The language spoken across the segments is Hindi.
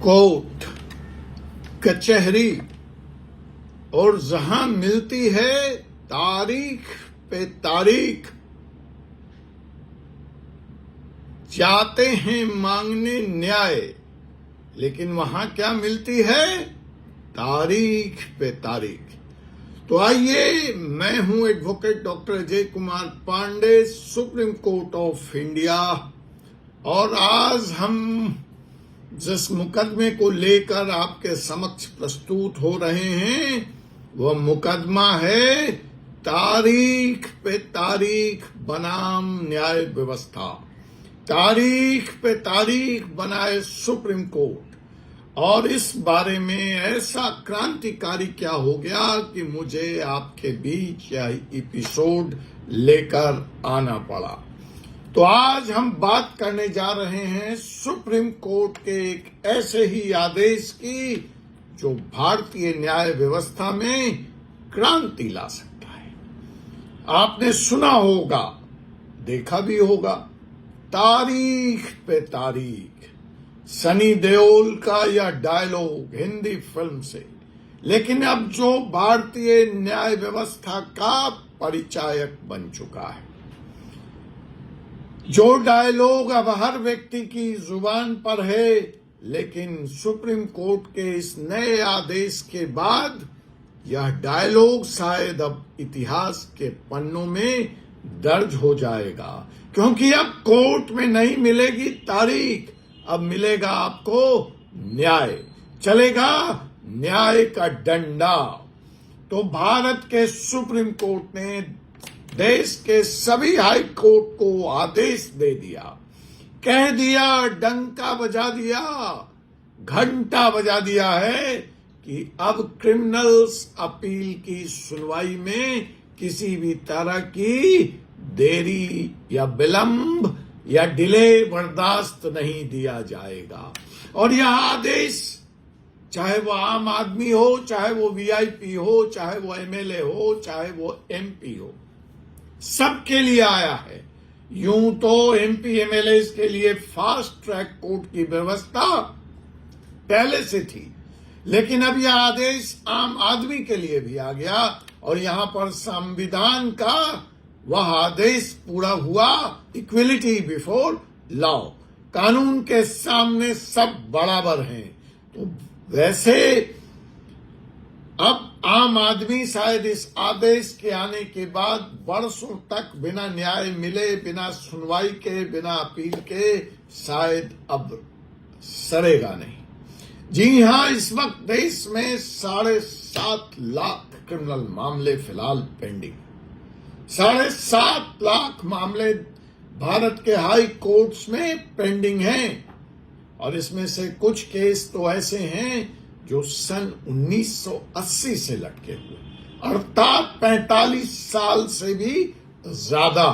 कोर्ट, कचहरी और जहां मिलती है तारीख पे तारीख, जाते हैं मांगने न्याय, लेकिन वहां क्या मिलती है? तारीख पे तारीख। तो आइए, मैं हूं advocate doctor Ajay Kumar Pandey, Supreme Court of India, और आज हम जिस मुकदमे को लेकर आपके समक्ष प्रस्तुत हो रहे हैं वह मुकदमा है तारीख पे तारीख बनाम न्याय व्यवस्था। तारीख पे तारीख बनाए सुप्रीम कोर्ट, और इस बारे में ऐसा क्रांतिकारी क्या हो गया कि मुझे आपके बीच यह एपिसोड लेकर आना पड़ा। तो आज हम बात करने जा रहे हैं सुप्रीम कोर्ट के एक ऐसे ही आदेश की जो भारतीय न्याय व्यवस्था में क्रांति ला सकता है। आपने सुना होगा, देखा भी होगा, तारीख पे तारीख, सनी देओल का यह डायलॉग हिंदी फिल्म से, लेकिन अब जो भारतीय न्याय व्यवस्था का परिचायक बन चुका है। जो डायलॉग अब हर व्यक्ति की जुबान पर है, लेकिन सुप्रीम कोर्ट के इस नए आदेश के बाद यह डायलॉग शायद अब इतिहास के पन्नों में दर्ज हो जाएगा, क्योंकि अब कोर्ट में नहीं मिलेगी तारीख, अब मिलेगा आपको न्याय, चलेगा न्याय का डंडा। तो भारत के सुप्रीम कोर्ट ने देश के सभी हाई कोर्ट को आदेश दे दिया, कह दिया, डंका बजा दिया, घंटा बजा दिया है कि अब क्रिमिनल्स अपील की सुनवाई में किसी भी तरह की देरी या विलंब या डिले बर्दाश्त नहीं दिया जाएगा। और यह आदेश चाहे वो आम आदमी हो, चाहे वो वीआईपी हो, चाहे वो एमएलए हो, चाहे वो एमपी हो, सबके लिए आया है। यूं तो एमपी एमएलए के लिए फास्ट ट्रैक कोर्ट की व्यवस्था पहले से थी, लेकिन अब यह आदेश आम आदमी के लिए भी आ गया, और यहां पर संविधान का वह आदेश पूरा हुआ, इक्वलिटी बिफोर लॉ, कानून के सामने सब बराबर हैं। तो वैसे अब आम आदमी शायद इस आदेश के आने के बाद बरसों तक बिना न्याय मिले, बिना सुनवाई के, बिना अपील के शायद अब सरेगा नहीं। जी हां, इस वक्त देश में 7.5 लाख क्रिमिनल मामले फिलहाल पेंडिंग, 7.5 लाख मामले भारत के हाई कोर्ट्स में पेंडिंग हैं, और इसमें से कुछ केस तो ऐसे हैं जो सन 1980 से लटके हुए, अर्थात 45 साल से भी ज्यादा।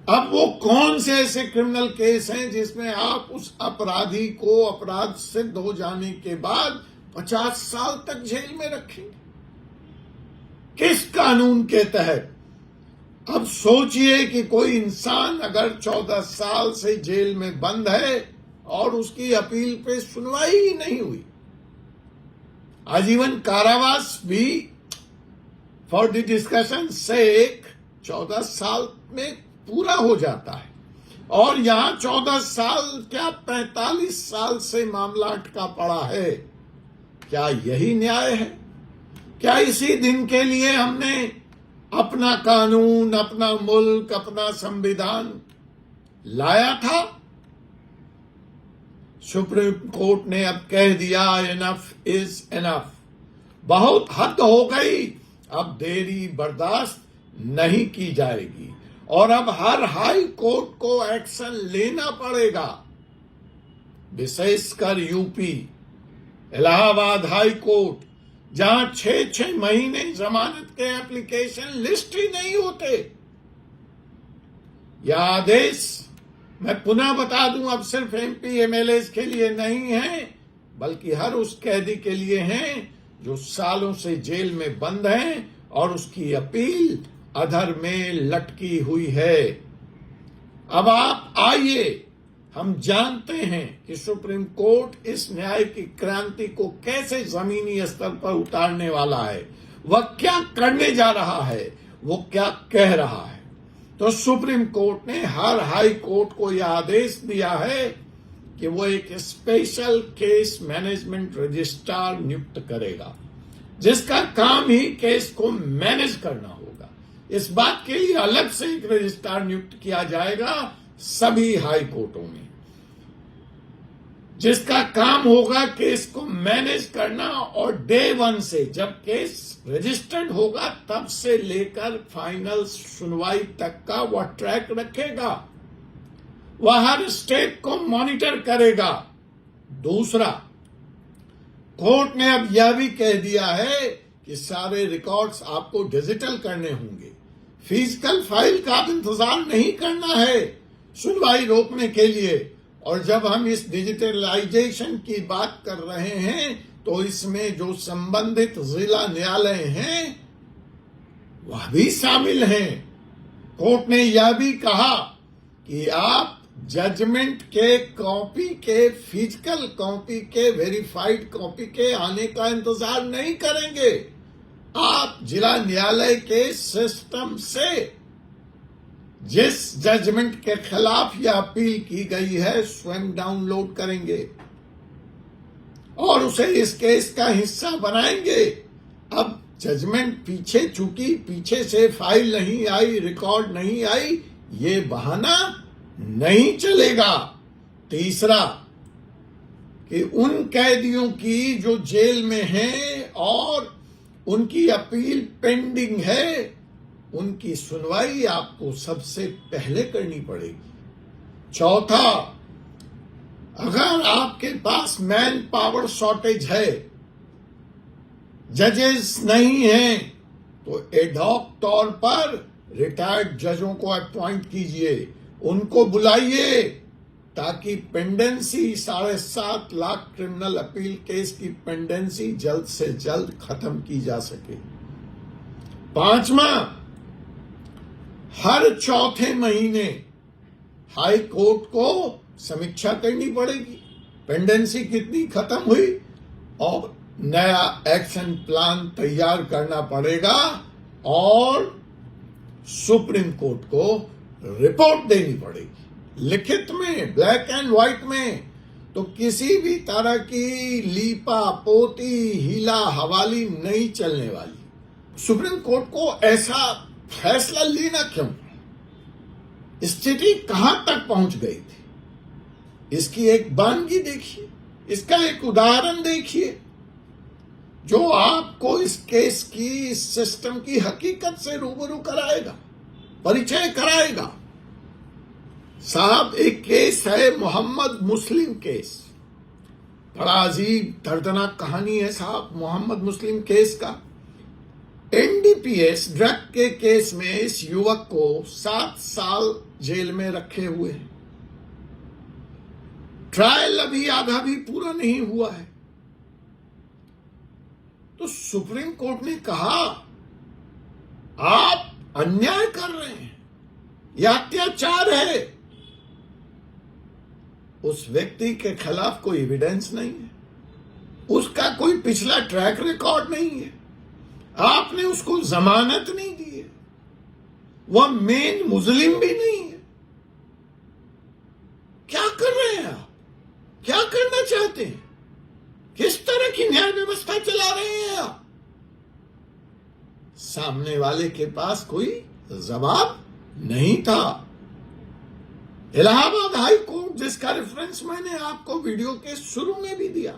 अब वो कौन से ऐसे क्रिमिनल केस हैं जिसमें आप उस अपराधी को अपराध सिद्ध हो जाने के बाद 50 साल तक जेल में रखेंगे? किस कानून के तहत? अब सोचिए कि कोई इंसान अगर 14 साल से जेल में बंद है और उसकी अपील पे सुनवाई ही नहीं हुई, आजीवन कारावास भी फॉर द डिस्कशन सेक 14 साल में पूरा हो जाता है, और यहां 14 साल क्या 45 साल से मामला अटका पड़ा है। क्या यही न्याय है? क्या इसी दिन के लिए हमने अपना कानून, अपना मुल्क, अपना संविधान लाया था? सुप्रीम कोर्ट ने अब कह दिया, इनफ इज इनफ, बहुत हद हो गई, अब देरी बर्दाश्त नहीं की जाएगी, और अब हर हाई कोर्ट को एक्शन लेना पड़ेगा, विशेषकर यूपी, इलाहाबाद हाई कोर्ट, जहां 6-6 महीने जमानत के एप्लीकेशन लिस्ट ही नहीं होते। यह आदेश, मैं पुनः बता दूं, अब सिर्फ एमपी एमएलए के लिए नहीं है, बल्कि हर उस कैदी के लिए हैं जो सालों से जेल में बंद हैं और उसकी अपील अधर में लटकी हुई है। अब आप आइए, हम जानते हैं कि सुप्रीम कोर्ट इस न्याय की क्रांति को कैसे जमीनी स्तर पर उतारने वाला है, वह क्या करने जा रहा है, वो क्या कह रहा है। तो सुप्रीम कोर्ट ने हर हाई कोर्ट को यह आदेश दिया है कि वो एक स्पेशल केस मैनेजमेंट रजिस्ट्रार नियुक्त करेगा, जिसका काम ही केस को मैनेज करना होगा। इस बात के लिए अलग से एक रजिस्ट्रार नियुक्त किया जाएगा सभी हाई कोर्टों में, जिसका काम होगा केस को मैनेज करना, और डे 1 से जब केस रजिस्टर्ड होगा तब से लेकर फाइनल सुनवाई तक का वह ट्रैक रखेगा, वह हर स्टेप को मॉनिटर करेगा। दूसरा, कोर्ट ने अब यह भी कह दिया है कि सारे रिकॉर्ड्स आपको डिजिटल करने होंगे, फिजिकल फाइल का इंतजार नहीं करना है सुनवाई रोकने के लिए। और जब हम इस डिजिटलाइजेशन की बात कर रहे हैं तो इसमें जो संबंधित जिला न्यायालय हैं वह भी शामिल हैं। कोर्ट ने यह भी कहा कि आप जजमेंट के कॉपी के, फिजिकल कॉपी के, वेरीफाइड कॉपी के आने का इंतजार नहीं करेंगे। आप जिला न्यायालय के सिस्टम से जिस जजमेंट के खिलाफ यह अपील की गई है स्वयं डाउनलोड करेंगे और उसे इस केस का हिस्सा बनाएंगे। अब जजमेंट चूंकि पीछे से फाइल नहीं आई, रिकॉर्ड नहीं आई, ये बहाना नहीं चलेगा। तीसरा, कि उन कैदियों की जो जेल में हैं और उनकी अपील पेंडिंग है, उनकी सुनवाई आपको सबसे पहले करनी पड़ेगी। चौथा, अगर आपके पास मैन पावर शॉर्टेज है, जजेस नहीं हैं, तो एडहॉक तौर पर रिटायर्ड जजों को अपॉइंट कीजिए, उनको बुलाइए, ताकि pendency 7.5 lakh criminal appeal case की पेंडेंसी जल्द से जल्द खत्म की जा सके। पांचवा, हर चौथे महीने हाई कोर्ट को समीक्षा करनी पड़ेगी, पेंडेंसी कितनी खत्म हुई, और नया एक्शन प्लान तैयार करना पड़ेगा और सुप्रीम कोर्ट को रिपोर्ट देनी पड़ेगी लिखित में, ब्लैक एंड व्हाइट में। तो किसी भी तरह की लीपा पोती, हीला हवाली नहीं चलने वाली। सुप्रीम कोर्ट को ऐसा फैसला लेना क्यों? स्थिति कहां तक पहुंच गई थी, इसकी एक वानगी देखिए, इसका एक उदाहरण देखिए जो आपको इस केस की, इस सिस्टम की हकीकत से रूबरू कराएगा, परिचय कराएगा। साहब, एक केस है मोहम्मद मुस्लिम केस। बड़ा अजीब दर्दनाक कहानी है साहब मोहम्मद मुस्लिम केस का। एनडीपीएस ड्रग के केस में इस युवक को 7 साल जेल में रखे हुए हैं। ट्रायल अभी आधा भी पूरा नहीं हुआ है। तो सुप्रीम कोर्ट ने कहा आप अन्याय कर रहे हैं, यह अत्याचार है। उस व्यक्ति के खिलाफ कोई एविडेंस नहीं है, उसका कोई पिछला ट्रैक रिकॉर्ड नहीं है, आपने उसको जमानत नहीं दी है, वह मेन मुजलिम भी नहीं है। क्या कर रहे हैं आप? क्या करना चाहते हैं? किस तरह की न्याय व्यवस्था चला रहे हैं आप? सामने वाले के पास कोई जवाब नहीं था। इलाहाबाद हाई कोर्ट, जिसका रेफरेंस मैंने आपको वीडियो के शुरू में भी दिया,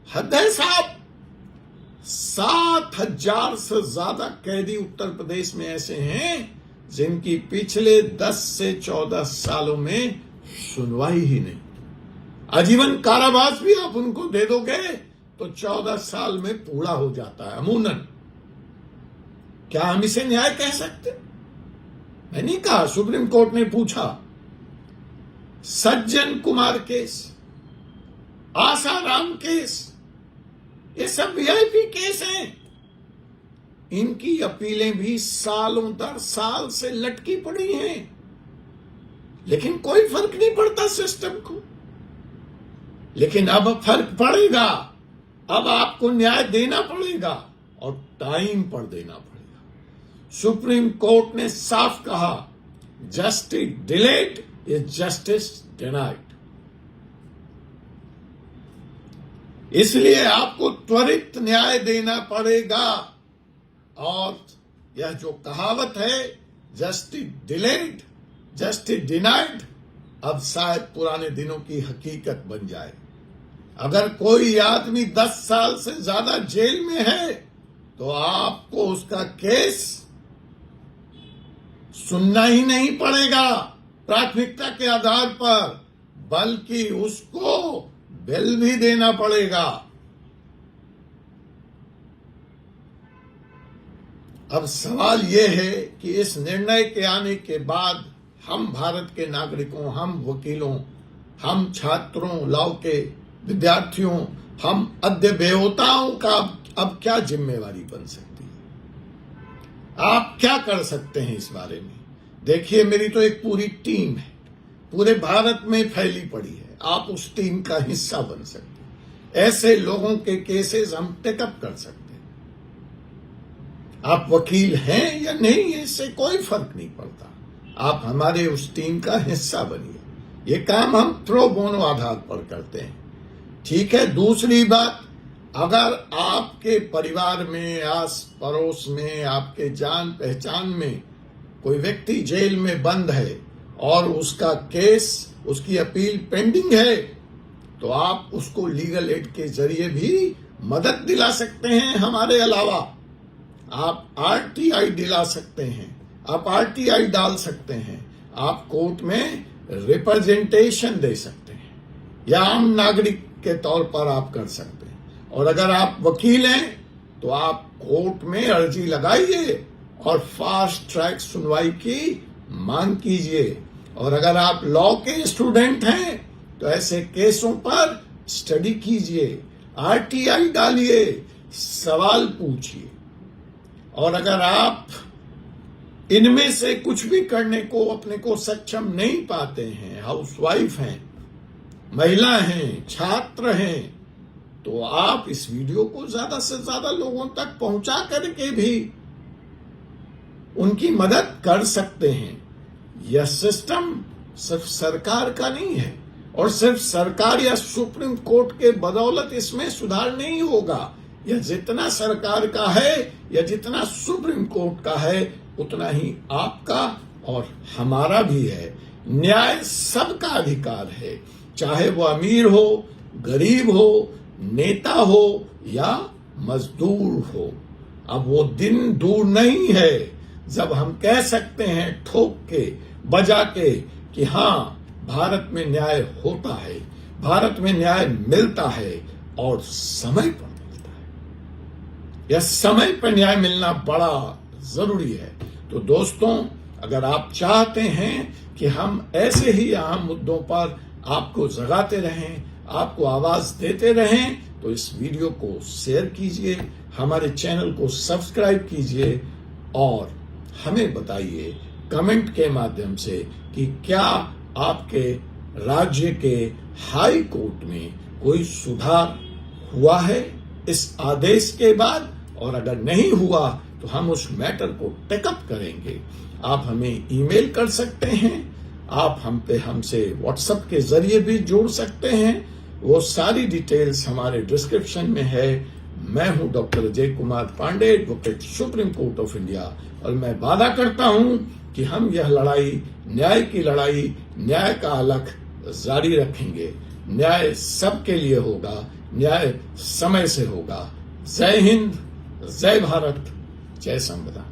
हद है साहब। 7,000 से ज्यादा कैदी उत्तर प्रदेश में ऐसे हैं जिनकी पिछले 10 से 14 सालों में सुनवाई ही नहीं। आजीवन कारावास भी आप उनको दे दोगे तो 14 साल में पूरा हो जाता है अमूनन। क्या हम इसे न्याय कह सकते? मैं नहीं कहा, सुप्रीम कोर्ट ने पूछा। सज्जन कुमार केस, आसाराम केस, ये सब वीआईपी केस हैं। इनकी अपीलें भी सालों दर साल से लटकी पड़ी हैं। लेकिन कोई फर्क नहीं पड़ता सिस्टम को। लेकिन अब फर्क पड़ेगा, अब आपको न्याय देना पड़ेगा और टाइम पर देना पड़ेगा। सुप्रीम कोर्ट ने साफ कहा, justice delayed is justice denied. इसलिए आपको त्वरित न्याय देना पड़ेगा। और यह जो कहावत है जस्टिस डिलेड जस्टिस डिनाइड, अब शायद पुराने दिनों की हकीकत बन जाए। अगर कोई आदमी 10 साल से ज्यादा जेल में है तो आपको उसका केस सुनना ही नहीं पड़ेगा प्राथमिकता के आधार पर, बल्कि उसको बेल भी देना पड़ेगा। अब सवाल यह है कि इस निर्णय के आने के बाद हम भारत के नागरिकों, हम वकीलों, हम छात्रों, लॉ के विद्यार्थियों, हम अध्यवेताओं का अब क्या जिम्मेवारी बन सकती है? आप क्या कर सकते हैं इस बारे में? देखिए, मेरी तो एक पूरी टीम है, पूरे भारत में फैली पड़ी है। आप उस टीम का हिस्सा बन सकते हैं। ऐसे लोगों के केसेस हम टेकअप कर सकते हैं। आप वकील हैं या नहीं, इससे कोई फर्क नहीं पड़ता। आप हमारे उस टीम का हिस्सा बनिए। ये काम हम प्रो बोनो आधार पर करते हैं, ठीक है। दूसरी बात, अगर आपके परिवार में, आस पड़ोस में, आपके जान पहचान में कोई व्यक्ति जेल में बंद है और उसका केस, उसकी अपील पेंडिंग है, तो आप उसको लीगल एड के जरिए भी मदद दिला सकते हैं। हमारे अलावा आप आरटीआई दिला सकते हैं, आप आरटीआई डाल सकते हैं, आप कोर्ट में रिप्रेजेंटेशन दे सकते हैं, या आम नागरिक के तौर पर आप कर सकते हैं। और अगर आप वकील हैं तो आप कोर्ट में अर्जी लगाइए और फास्ट ट्रैक सुनवाई की मांग कीजिए। और अगर आप लॉ के स्टूडेंट हैं तो ऐसे केसों पर स्टडी कीजिए, आरटीआई डालिए, सवाल पूछिए। और अगर आप इनमें से कुछ भी करने को अपने को सक्षम नहीं पाते हैं, हाउसवाइफ हैं, महिला हैं, छात्र हैं, तो आप इस वीडियो को ज्यादा से ज्यादा लोगों तक पहुंचा करके भी उनकी मदद कर सकते हैं। यह सिस्टम सिर्फ सरकार का नहीं है और सिर्फ सरकार या सुप्रीम कोर्ट के बदौलत इसमें सुधार नहीं होगा। यह जितना सरकार का है या जितना सुप्रीम कोर्ट का है, उतना ही आपका और हमारा भी है। न्याय सबका अधिकार है, चाहे वो अमीर हो, गरीब हो, नेता हो या मजदूर हो। अब वो दिन दूर नहीं है जब हम कह सकते हैं ठोक के, बजा के, कि हाँ, भारत में न्याय होता है, भारत में न्याय मिलता है और समय पर मिलता है। यह समय पर न्याय मिलना बड़ा जरूरी है। तो दोस्तों, अगर आप चाहते हैं कि हम ऐसे ही अहम मुद्दों पर आपको जगाते रहें, आपको आवाज देते रहें, तो इस वीडियो को शेयर कीजिए, हमारे चैनल को सब्सक्राइब कीजिए और हमें बताइए कमेंट के माध्यम से कि क्या आपके राज्य के हाई कोर्ट में कोई सुधार हुआ है इस आदेश के बाद, और अगर नहीं हुआ तो हम उस मैटर को टेकअप करेंगे। आप हमें ईमेल कर सकते हैं, आप हमसे व्हाट्सएप के जरिए भी जुड़ सकते हैं। वो सारी डिटेल्स हमारे डिस्क्रिप्शन में है। मैं हूं doctor Ajay Kumar Pandey, advocate, Supreme Court of India, और मैं वादा करता हूं कि हम यह लड़ाई, न्याय की लड़ाई, न्याय का अलख जारी रखेंगे। न्याय सबके लिए होगा, न्याय समय से होगा। जय हिंद, जय भारत, जय संविधान।